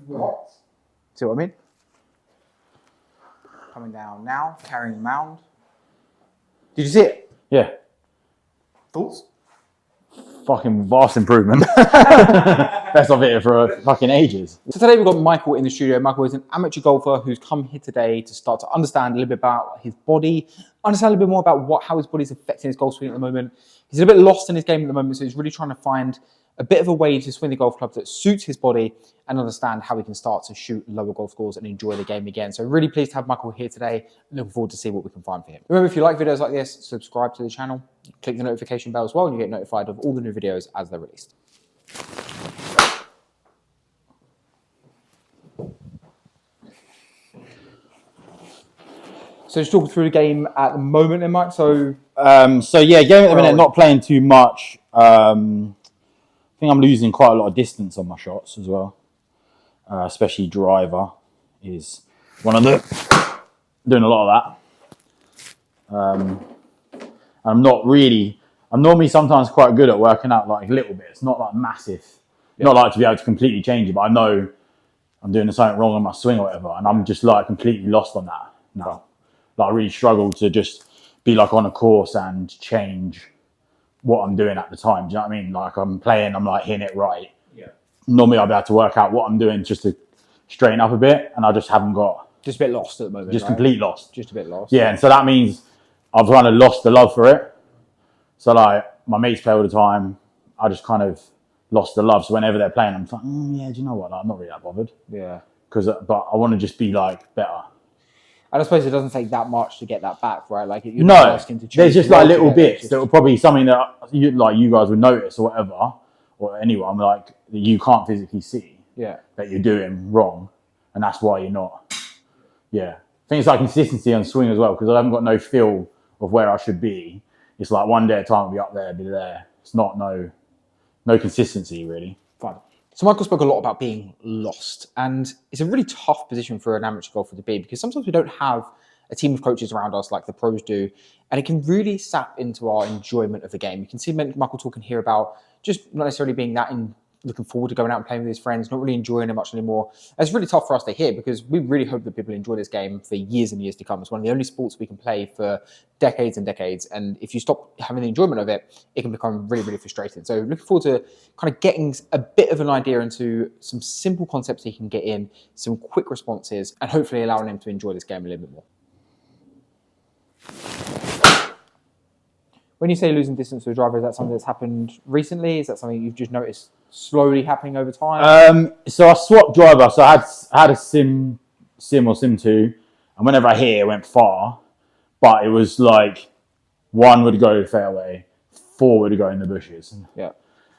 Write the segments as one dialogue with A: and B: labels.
A: What? See what I mean? Coming down now, carrying the mound. Did you see it?
B: Yeah.
A: Thoughts?
B: Fucking vast improvement. Best I've hit it for fucking ages.
A: So today we've got Michael in the studio. Michael is an amateur golfer who's come here today to start to understand a little bit about his body, understand a little bit more about how his body's affecting his golf swing at the moment. He's a bit lost in his game at the moment, so he's really trying to find a bit of a way to swing the golf club that suits his body and understand how he can start to shoot lower golf scores and enjoy the game again. So really pleased to have Michael here today. Looking forward to see what we can find for him. Remember, if you like videos like this, subscribe to the channel, click the notification bell as well, and you get notified of all the new videos as they're released. So just talking through the game at the moment then, Mike. So
B: yeah, game at the minute, not playing too much. I think I'm losing quite a lot of distance on my shots as well. Especially driver is one of the doing a lot of that. I'm normally sometimes quite good at working out like little bits, not like massive, not like to be able to completely change it, but I know I'm doing something wrong on my swing or whatever, and I'm just like completely lost on that now. Like I really struggle to just be like on a course and change what I'm doing at the time. Do you know what I mean? Like I'm playing, I'm like hitting it right. Yeah. Normally I'll be able to work out what I'm doing just to straighten up a bit, and I just haven't got.
A: Just a bit lost at the moment.
B: Just complete lost.
A: Just a bit lost.
B: Yeah, and so that means I've kind of lost the love for it. So like my mates play all the time, I just kind of lost the love. So whenever they're playing, I'm like, yeah, do you know what? Like, I'm not really that bothered.
A: Yeah.
B: But I want to just be like better.
A: And I suppose it doesn't take that much to get that back, right? Like you're
B: not
A: asking to change.
B: There's just like little bits that will probably something that you guys would notice or whatever, or anyone like that you can't physically see.
A: Yeah. That
B: you're doing wrong, and that's why you're not. Yeah. I think it's like consistency on swing as well, because I haven't got no feel of where I should be. It's like one day at a time I'll be up there, be there. It's not no consistency really.
A: Fine. So Michael spoke a lot about being lost, and it's a really tough position for an amateur golfer to be, because sometimes we don't have a team of coaches around us like the pros do, and it can really sap into our enjoyment of the game. You can see Michael talking here about just not necessarily being that looking forward to going out and playing with his friends, not really enjoying it much anymore. And it's really tough for us to hear, because we really hope that people enjoy this game for years and years to come. It's one of the only sports we can play for decades and decades. And if you stop having the enjoyment of it, it can become really, really frustrating. So looking forward to kind of getting a bit of an idea into some simple concepts he can get in, some quick responses, and hopefully allowing him to enjoy this game a little bit more. When you say losing distance to a driver, is that something that's happened recently? Is that something you've just noticed slowly happening over time?
B: So I swapped driver. So I had a sim or sim 2, and whenever I hit it went far, but it was like 1 would go fairway, 4 would go in the bushes.
A: Yeah.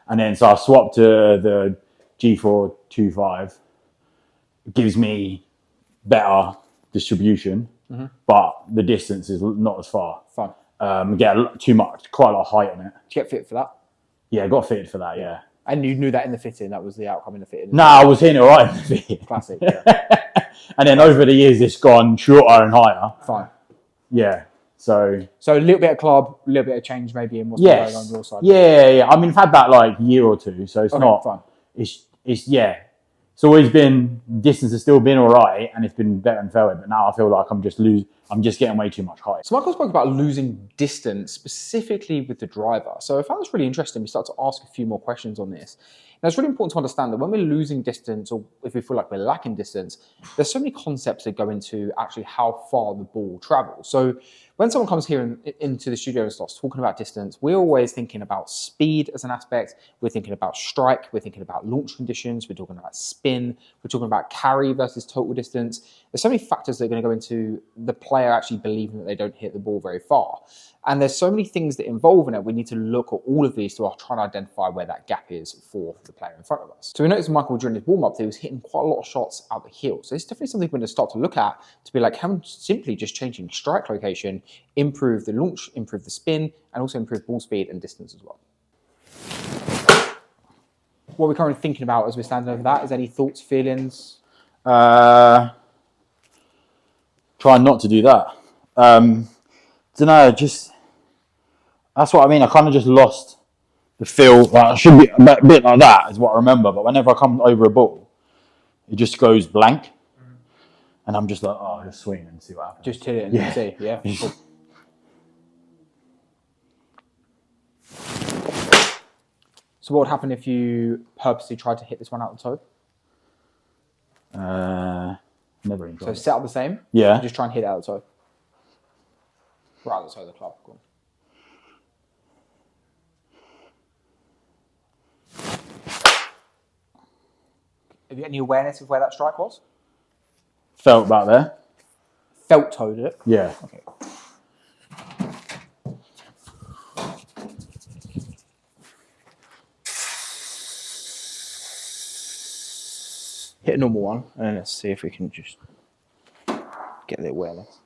B: And then so I swapped to the G425. It gives me better distribution, but the distance is not as far.
A: Fine.
B: Get quite a lot of height on it.
A: Did you get fit for that?
B: Yeah, got fitted for that, yeah.
A: And you knew that in the fitting, that was the outcome in the fitting?
B: No, I was hitting it all right in the fitting.
A: Classic, yeah.
B: And then over the years, it's gone shorter and higher.
A: Fine.
B: Yeah, so
A: a little bit of club, a little bit of change maybe in what's going on your side.
B: Yeah. I mean, I've had that like year or two, so it's not...
A: Fine.
B: It's always been, distance has still been all right, and it's been better in fairway, but now I feel like I'm just getting way too much height.
A: So Michael spoke about losing distance, specifically with the driver. So I found this really interesting. We start to ask a few more questions on this. Now, it's really important to understand that when we're losing distance, or if we feel like we're lacking distance, there's so many concepts that go into actually how far the ball travels. So when someone comes here into the studio and starts talking about distance, we're always thinking about speed as an aspect. We're thinking about strike. We're thinking about launch conditions. We're talking about spin. We're talking about carry versus total distance. There's so many factors that are going to go into the player actually believing that they don't hit the ball very far. And there's so many things that involve in it. We need to look at all of these to try and identify where that gap is for the player in front of us. So we noticed Michael during his warm-up, he was hitting quite a lot of shots out the heel. So it's definitely something we're going to start to look at to be like, how simply just changing strike location, improve the launch, improve the spin, and also improve ball speed and distance as well. What we're currently thinking about as we're standing over that, is any thoughts, feelings?
B: Try not to do that. Don't know, just that's what I mean. I kind of just lost the feel. Like I should be a bit like that, is what I remember. But whenever I come over a ball, it just goes blank. And I'm just like, oh, I'll just swing and see what happens.
A: Just hit it and then see. Yeah. Cool. So what would happen if you purposely tried to hit this one out the toe?
B: Never enjoyed
A: So
B: it.
A: set up the same.
B: Yeah.
A: And just try and hit it out the toe. Right out the toe of the club. Go on. Have you got any awareness of where that strike was?
B: Felt about there.
A: Felt toe, did it?
B: Yeah.
A: Okay. Hit a normal one, and then let's see if we can just get the awareness.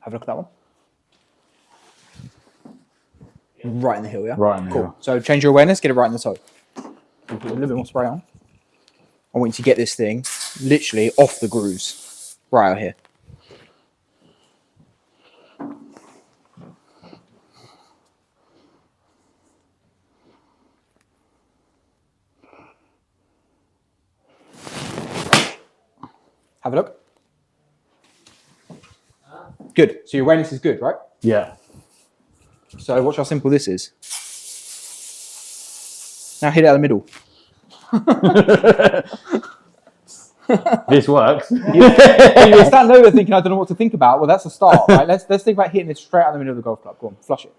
A: Have a look at that one. Right in the heel, yeah?
B: Right in the
A: Cool.
B: heel.
A: So change your awareness, get it right in the toe. Put a little bit more spray on. I want you to get this thing literally off the grooves. Right out here. Have a look. Good. So your awareness is good, right?
B: Yeah.
A: So watch how simple this is. Now hit it out of the middle.
B: This works.
A: You're standing over thinking, I don't know what to think about. Well, that's a start, right? Let's think about hitting it straight out of the middle of the golf club. Go on, flush it.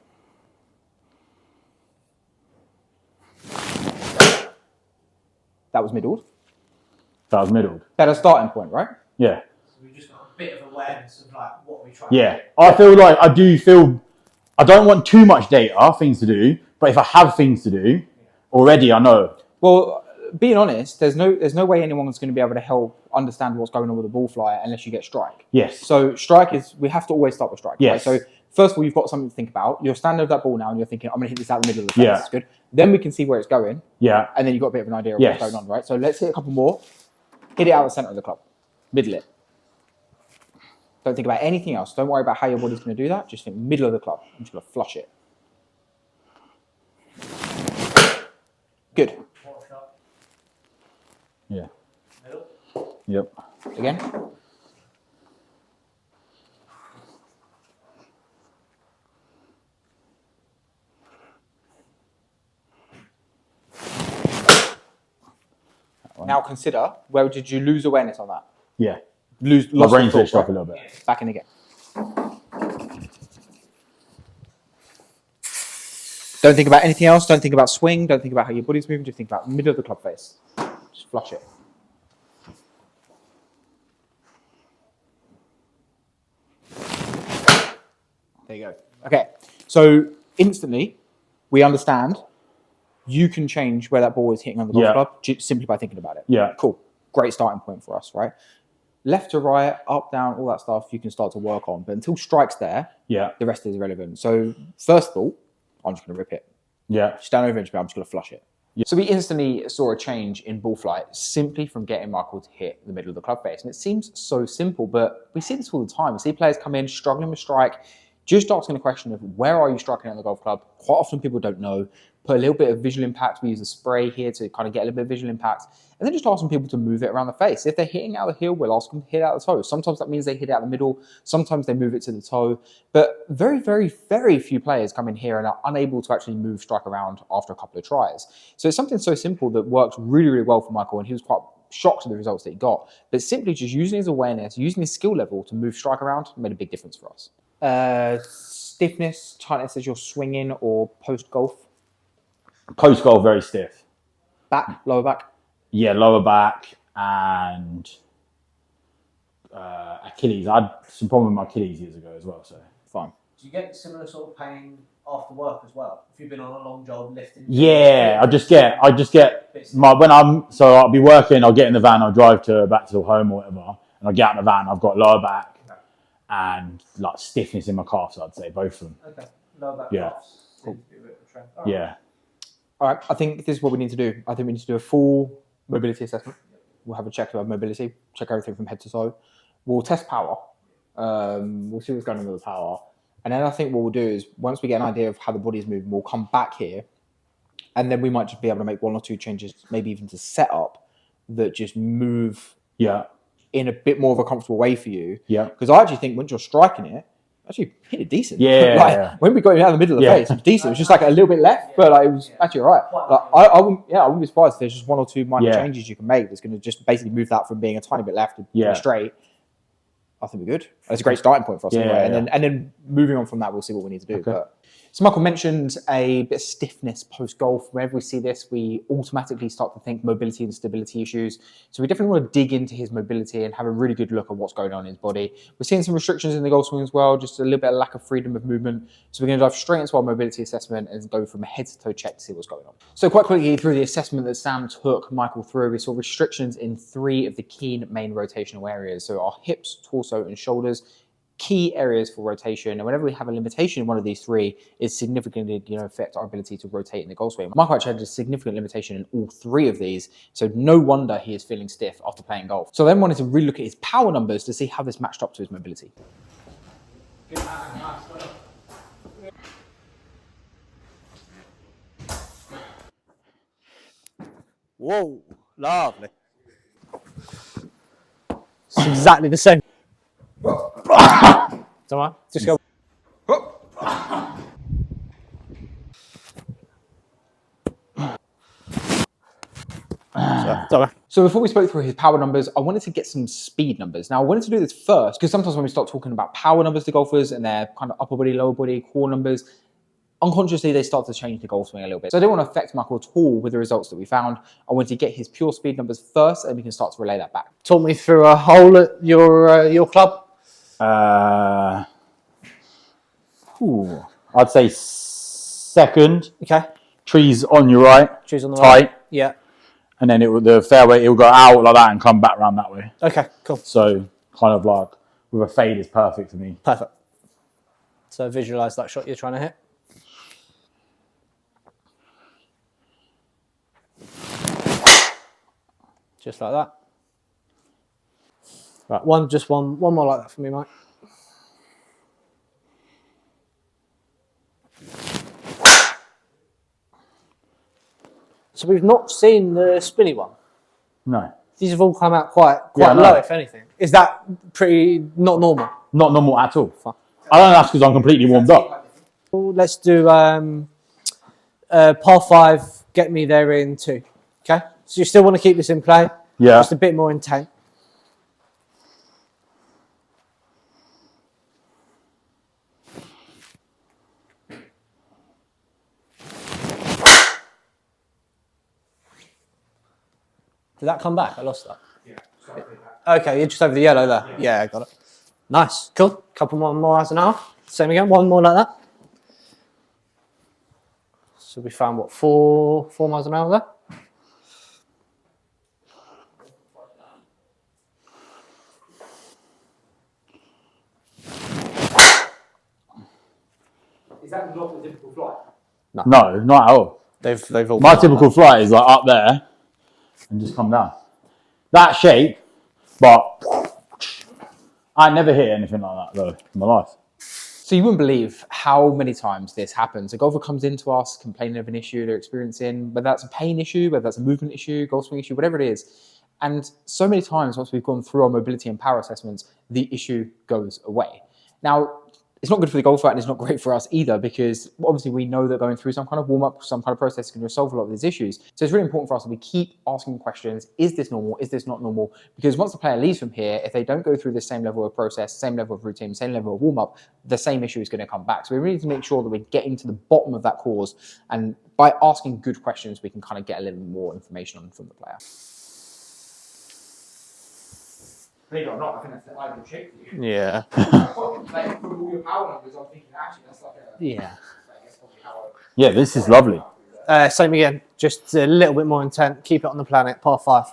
A: That was middled.
B: That was middled.
A: Better starting point, right?
B: Yeah.
C: So we've just got a bit of awareness of like what we try.
B: Yeah. I feel like I don't want too much data, things to do, but if I have things to do, already I know.
A: Well, being honest, there's no way anyone's going to be able to help understand what's going on with the ball flyer unless you get strike.
B: Yes.
A: So strike is, we have to always start with strike.
B: Yes.
A: Right? So first of all, you've got something to think about. You're standing over that ball now and you're thinking, I'm going to hit this out the middle of the face.
B: Yeah.
A: That's good. Then we can see where it's going.
B: Yeah.
A: And then you've got a bit of an idea of
B: Yes.
A: what's going on, right? So let's hit a couple more. Hit it out of the center of the club. Middle it. Don't think about anything else. Don't worry about how your body's going to do that. Just think middle of the club. I'm just going to flush it. Good.
C: What shot?
B: Yeah.
C: Middle.
B: Yep.
A: Again. Now consider, where did you lose awareness on that?
B: Yeah.
A: My
B: My brain switched off a little bit.
A: Back in again. Don't think about anything else. Don't think about swing. Don't think about how your body's moving. Just think about middle of the club face. Just flush it. There you go. Okay. So instantly, we understand you can change where that ball is hitting on the golf
B: Yeah.
A: club simply by thinking about it.
B: Yeah.
A: Cool. Great starting point for us, right? Left to right, up, down, all that stuff you can start to work on. But until strike's there,
B: Yeah.
A: the rest is irrelevant. So first of all, I'm just going to rip it.
B: Yeah.
A: Stand over inch, but I'm just going to flush it. Yeah. So we instantly saw a change in ball flight simply from getting Michael to hit the middle of the club face. And it seems so simple, but we see this all the time. We see players come in struggling with strike, just asking the question of where are you striking at the golf club? Quite often people don't know. Put a little bit of visual impact. We use a spray here to kind of get a little bit of visual impact. And then just asking people to move it around the face. If they're hitting out the heel, we'll ask them to hit out the toe. Sometimes that means they hit out the middle. Sometimes they move it to the toe. But very, very, very few players come in here and are unable to actually move strike around after a couple of tries. So it's something so simple that works really, really well for Michael. And he was quite shocked at the results that he got. But simply just using his awareness, using his skill level to move strike around made a big difference for us. Stiffness, tightness as you're swinging or post-golf?
B: Post goal, very stiff.
A: Back, lower back?
B: Yeah, lower back and Achilles. I had some problem with my Achilles years ago as well. So
A: Fine.
C: Do you get similar sort of pain after work as well? If you've been on a long job lifting.
B: yeah, I just get I'll be working. I'll get in the van. I'll drive back to home or whatever, and I get out of the van. I've got lower back and like stiffness in my calves. I'd say both of them.
C: Okay. Lower back.
B: Yeah.
C: Cool.
B: Yeah.
A: All right, I think this is what we need to do. I think we need to do a full mobility assessment. We'll have a check of our mobility, check everything from head to toe. We'll test power. We'll see what's going on with the power. And then I think what we'll do is once we get an idea of how the body is moving, we'll come back here, and then we might just be able to make 1 or 2 changes, maybe even to setup, that just move in a bit more of a comfortable way for you.
B: Yeah.
A: Because I actually think once you're striking it, actually hit it decent.
B: Yeah.
A: Like when we got it out of the middle of the face, it was decent. It was just like a little bit left, but like it was actually all right. Like, I wouldn't be surprised if there's just 1 or 2 minor changes you can make that's going to just basically move that from being a tiny bit left to straight. I think we're good. That's a great starting point for us anyway. And then moving on from that, we'll see what we need to do.
B: Okay.
A: But so Michael mentioned a bit of stiffness post-golf. Whenever we see this, we automatically start to think mobility and stability issues. So we definitely want to dig into his mobility and have a really good look at what's going on in his body. We're seeing some restrictions in the golf swing as well, just a little bit of lack of freedom of movement. So we're going to dive straight into our mobility assessment and go from a head-to-toe check to see what's going on. So quite quickly through the assessment that Sam took Michael through, we saw restrictions in 3 of the key main rotational areas. So our hips, torso, and shoulders. Key areas for rotation, and whenever we have a limitation in one of these 3, it significantly affect our ability to rotate in the golf swing. Michael actually had a significant limitation in all 3 of these, so no wonder he is feeling stiff after playing golf. So I then wanted to really look at his power numbers to see how this matched up to his mobility.
D: Whoa, lovely. It's exactly the same. Don't mind. Just go.
A: So before we spoke through his power numbers, I wanted to get some speed numbers. Now I wanted to do this first because sometimes when we start talking about power numbers to golfers and their kind of upper body, lower body, core numbers, unconsciously they start to change the golf swing a little bit. So I didn't want to affect Michael at all with the results that we found. I wanted to get his pure speed numbers first and we can start to relay that back.
D: Talk me through a hole at your club.
B: I'd say second.
D: Okay.
B: Trees on your right.
D: Trees on the
B: tight.
D: right. Yeah.
B: And then the fairway, it will go out like that and come back around that way.
D: Okay, cool.
B: So kind of like with a fade is perfect for me.
D: Perfect. So visualize that shot you're trying to hit. Just like that. Right, one more like that for me, Mike. So we've not seen the spinny one.
B: No.
D: These have all come out quite low, if anything. Is that pretty not normal?
B: Not normal at all. I don't know, that's because I'm completely warmed up.
D: Let's do par 5, get me there in 2. Okay? So you still want to keep this in play?
B: Yeah.
D: Just a bit more intent. Did that come back? I lost that. Yeah. Okay, you're just over the yellow there. Yeah, I got it. Nice. Cool. Couple more miles an hour. Same again. One more like that. So we found what, 4 miles an hour there?
A: Is that not the typical flight?
B: No, not at all.
D: They've all.
B: My typical flight is like up there and just come down. That shape, but I never hit anything like that though in my life.
A: So you wouldn't believe how many times this happens. A golfer comes into us complaining of an issue they're experiencing, whether that's a pain issue, whether that's a movement issue, golf swing issue, whatever it is. And so many times once we've gone through our mobility and power assessments, the issue goes away. Now, it's not good for the golfer and it's not great for us either because obviously we know that going through some kind of warm-up, some kind of process is going to resolve a lot of these issues. So it's really important for us that we keep asking questions. Is this normal? Is this not normal? Because once the player leaves from here, if they don't go through the same level of process, same level of routine, same level of warm-up, the same issue is going to come back. So we really need to make sure that we're getting to the bottom of that cause. And by asking good questions, we can kind of get a little more information on from the player. Believe it or not, I think that's the ideal shape for you.
D: Yeah.
A: Like, from all your power numbers, I'm thinking actually that's like a...
D: Yeah.
B: Yeah, this is lovely.
D: Same again, just a little bit more intent. Keep it on the planet, par 5.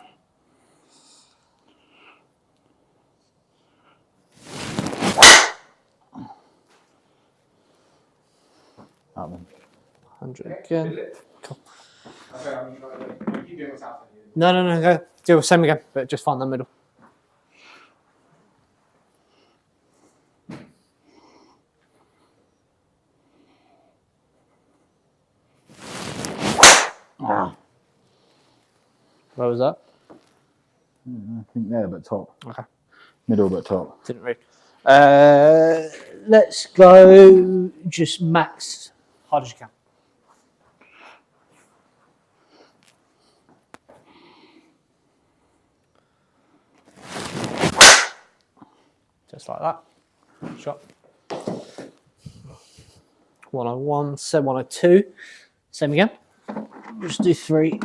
B: That one.
D: 100 again. Cool.
A: Okay, I mean, you keep doing what's happening.
D: No, go. Do the same again, but just find the middle. Where was that?
B: I think there, but top.
D: Okay.
B: Middle, but top.
D: Didn't read. Let's go just max hard as you can. Just like that. Shot. 101, same 102. Same again. Just do 3.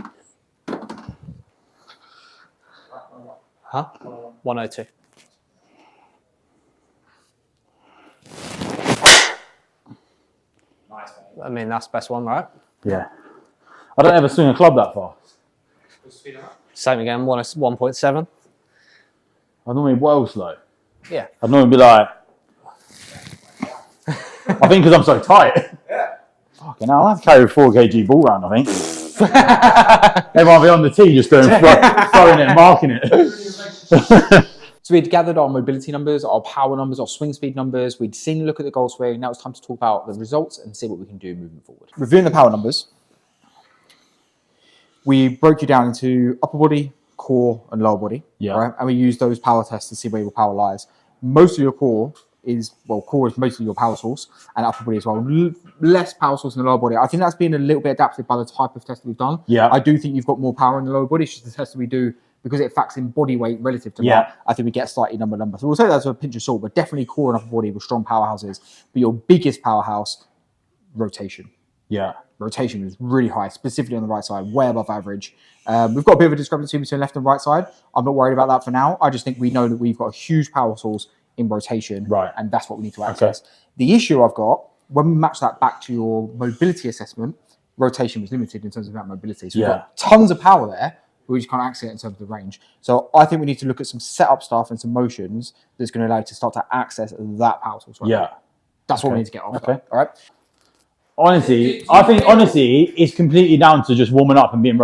D: Huh? 102. I mean, that's the best one, right?
B: Yeah. I don't ever swing a club that fast.
D: Same again, 1.7.
B: I normally well slow.
D: Yeah.
B: I'd normally be like, I think because I'm so tight.
C: Yeah.
B: Fucking hell, I have to carry a 4 kg ball round, I think. Everyone will be on the tee just going, throwing it and marking it.
A: So we'd gathered our mobility numbers, our power numbers, our swing speed numbers. We'd seen a look at the golf swing. Now it's time to talk about the results and see what we can do moving forward. Reviewing the power numbers, we broke you down into upper body, core, and lower body.
B: Yeah.
A: Right? And we used those power tests to see where your power lies. Most of your core is mostly your power source, and upper body as well. Less power source in the lower body. I think that's been a little bit adapted by the type of test that we've done.
B: Yeah.
A: I do think you've got more power in the lower body. It's just the test that we do, because it facts in body weight relative to that, I think we get a slightly number. So we'll say that's a pinch of salt, but definitely core and upper body with strong powerhouses. But your biggest powerhouse, rotation.
B: Yeah.
A: Rotation was really high, specifically on the right side, way above average. We've got a bit of a discrepancy between left and right side. I'm not worried about that for now. I just think we know that we've got a huge power source in rotation,
B: Right.
A: and that's what we need to access. Okay. The issue I've got, when we match that back to your mobility assessment, rotation was limited in terms of that mobility. So we've got tons of power there, but we just can't access it in terms of the range. So I think we need to look at some setup stuff and some motions that's going to allow you to start to access that power source. Right? That's what we need to get on.
B: Okay.
A: All right.
B: Honestly, I think it's completely down to just warming up and being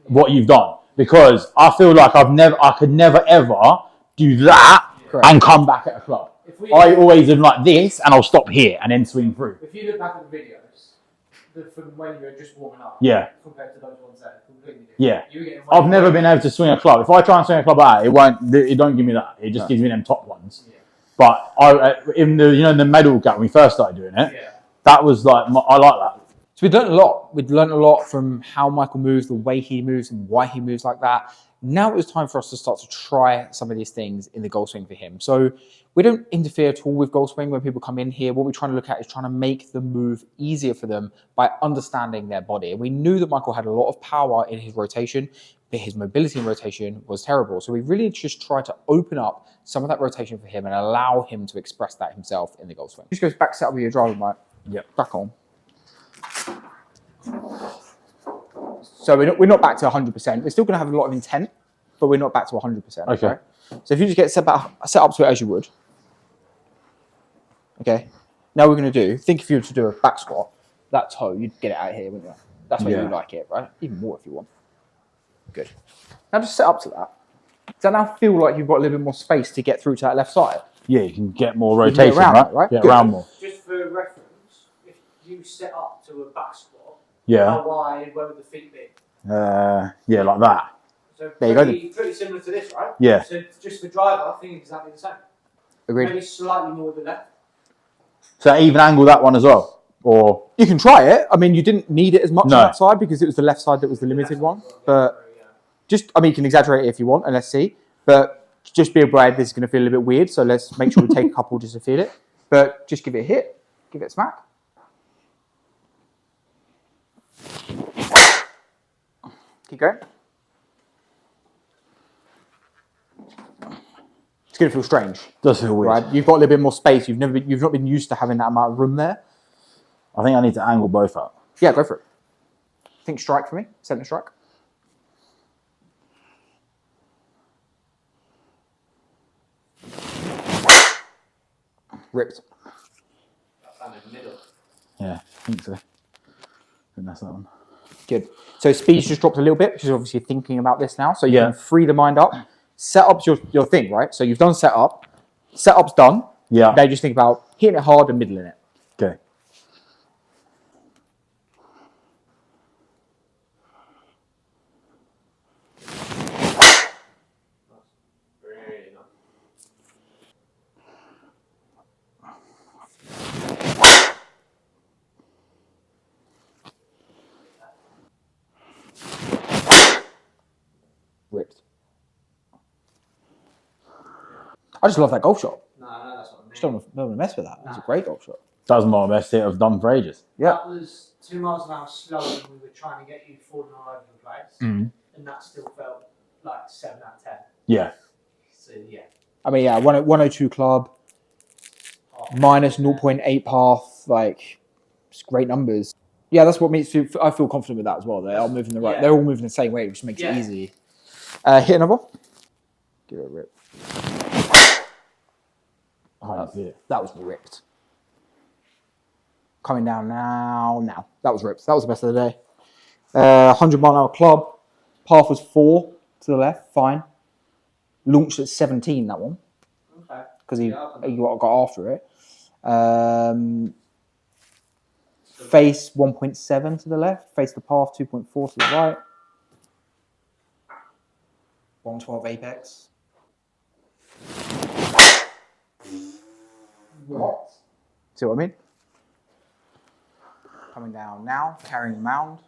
B: what you've done, because I feel like I could never ever do that and come back at a club. I always am like this, and I'll stop here and then swing through.
C: If you look back at the videos, from when you were just warming up, compared to those ones there, completely different.
B: I've never been able to swing a club. If I try and swing a club out, it don't give me that. It just gives me them top ones. Yeah. But in the medal gap when we first started doing it, that was like, I like that.
A: So we'd learned a lot. We'd learned a lot from how Michael moves, the way he moves, and why he moves like that. Now it was time for us to start to try some of these things in the golf swing for him. So we don't interfere at all with golf swing when people come in here. What we're trying to look at is trying to make the move easier for them by understanding their body. And we knew that Michael had a lot of power in his rotation, but his mobility in rotation was terrible. So we really just tried to open up some of that rotation for him and allow him to express that himself in the golf swing. Just goes back set up with your driver, Mike. Back on. So we're not back to 100%. We're still going to have a lot of intent, but we're not back to 100%.
B: Okay.
A: Right? So if you just get set up to it as you would. Okay. Now we're going to do, think if you were to do a back squat, that toe, you'd get it out here, wouldn't you? That's where you like it, right? Even more if you want. Good. Now just set up to that. Does that now feel like you've got a little bit more space to get through to that left side?
B: Yeah, you can get more rotation,
A: get around, right?
B: Get around more.
C: Just for reference, if you set up to a back squat,
B: Yeah.
C: how wide, where would the feet be?
B: Yeah, like that.
C: So
A: there you
C: pretty similar to this, right?
B: Yeah.
C: So just for driver, I think exactly the same.
A: Agreed.
C: Maybe slightly more than that.
B: So even angle that one as well, or
A: you can try it. I mean, you didn't need it as much on that side because it was the left side that was the limited one. But you can exaggerate it if you want, and let's see. But just be aware this is going to feel a little bit weird. So let's make sure we take a couple just to feel it. But just give it a hit, give it a smack. Keep going. It's going to feel strange.
B: Does feel weird.
A: Right? You've got a little bit more space. You've not been used to having that amount of room there.
B: I think I need to angle both up.
A: Yeah, go for it. Think strike for me. Centre strike. Ripped.
B: Yeah, I think so. I think that's that one.
A: Good. So speed's just dropped a little bit because you're obviously thinking about this now. So you can free the mind up. Setup's your thing, right? So you've done setup. Setup's done.
B: Yeah.
A: Now you just think about hitting it hard and middling it.
B: Okay.
A: I just love that golf shot.
C: No, that's what I mean.
A: Just don't want to mess with that. It's a great golf shot.
B: Doesn't my best hit I've done for ages.
A: Yeah.
C: That was 2 miles an hour slower than we were trying to get you falling all over the place.
B: Mm.
C: And that still felt like 7 out of 10.
B: Yeah.
C: So, yeah.
A: I mean, yeah, 102 club, minus 0.8 path, like, it's great numbers. Yeah, that's what makes me, I feel confident with that as well. They are moving the right, they're all moving the same way, which makes it easy. Hit another. Give it a rip. That was ripped. Coming down now. That was ripped. That was the best of the day. 100 mile an hour club. Path was 4 to the left, fine. Launched at 17, that one.
C: Okay.
A: Because he got after it. Face 1.7 to the left. Face the path 2.4 to the right. 112 apex.
C: What?
A: See what I mean? Coming down now, carrying the mound.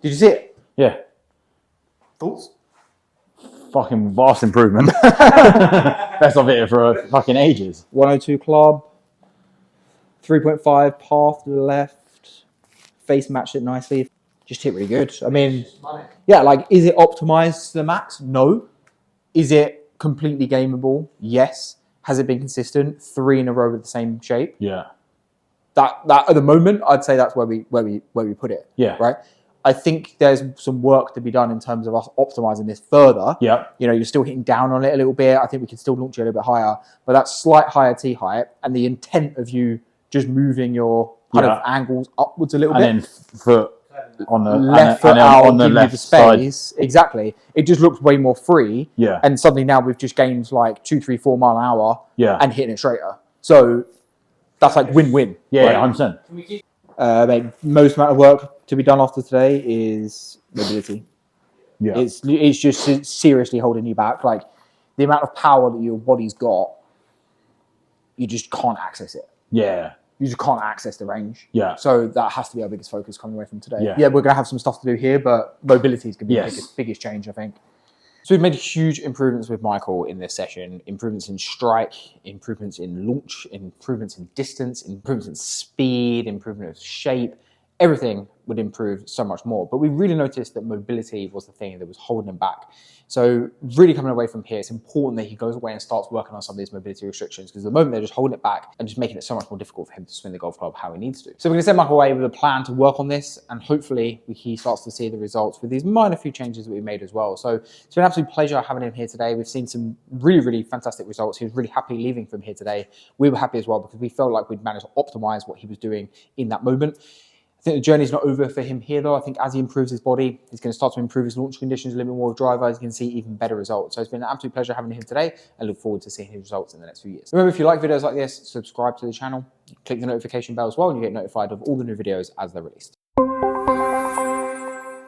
A: Did you see it?
B: Yeah.
A: Thoughts?
B: Fucking vast improvement. Best I've hit it for fucking ages.
A: 102 club. 3.5 path to the left. Face matched it nicely. Just hit really good. I mean, yeah, like, is it optimized to the max? No. Is it completely gameable? Yes. Has it been consistent? 3 in a row with the same shape?
B: Yeah.
A: That at the moment, I'd say that's where we put it.
B: Yeah.
A: Right. I think there's some work to be done in terms of us optimizing this further.
B: Yeah.
A: You know, you're still hitting down on it a little bit. I think we can still launch it a little bit higher, but that slight higher tee height and the intent of you just moving your kind of angles upwards a little bit.
B: And then foot on the
A: left foot out, on the left space.
B: side.
A: Exactly. It just looks way more free.
B: Yeah.
A: And suddenly now we've just gained like 2, 3, 4 mile an hour.
B: Yeah.
A: And hitting it straighter. So that's like win-win.
B: Yeah,
A: right?
B: 100%.
C: Can we keep...
A: Most amount of work to be done after today is mobility.
B: Yeah.
A: It's just seriously holding you back. Like the amount of power that your body's got, you just can't access it.
B: Yeah.
A: You just can't access the range.
B: Yeah.
A: So that has to be our biggest focus coming away from today.
B: Yeah.
A: Yeah, we're going to have some stuff to do here, but mobility is going to be the biggest change, I think. So we've made huge improvements with Michael in this session. Improvements in strike, improvements in launch, improvements in distance, improvements in speed, improvement of shape. Everything would improve so much more. But we really noticed that mobility was the thing that was holding him back. So really coming away from here, it's important that he goes away and starts working on some of these mobility restrictions, because at the moment they're just holding it back and just making it so much more difficult for him to swing the golf club how he needs to. So we're going to send Michael away with a plan to work on this, and hopefully he starts to see the results with these minor few changes that we made as well. So it's been an absolute pleasure having him here today. We've seen some really, really fantastic results. He was really happy leaving from here today. We were happy as well because we felt like we'd managed to optimize what he was doing in that moment. I think the journey's not over for him here, though. I think as he improves his body, he's going to start to improve his launch conditions a little bit more with driver. He's going to see even better results. So it's been an absolute pleasure having him today, and look forward to seeing his results in the next few years. Remember, if you like videos like this, subscribe to the channel, click the notification bell as well, and you get notified of all the new videos as they're released.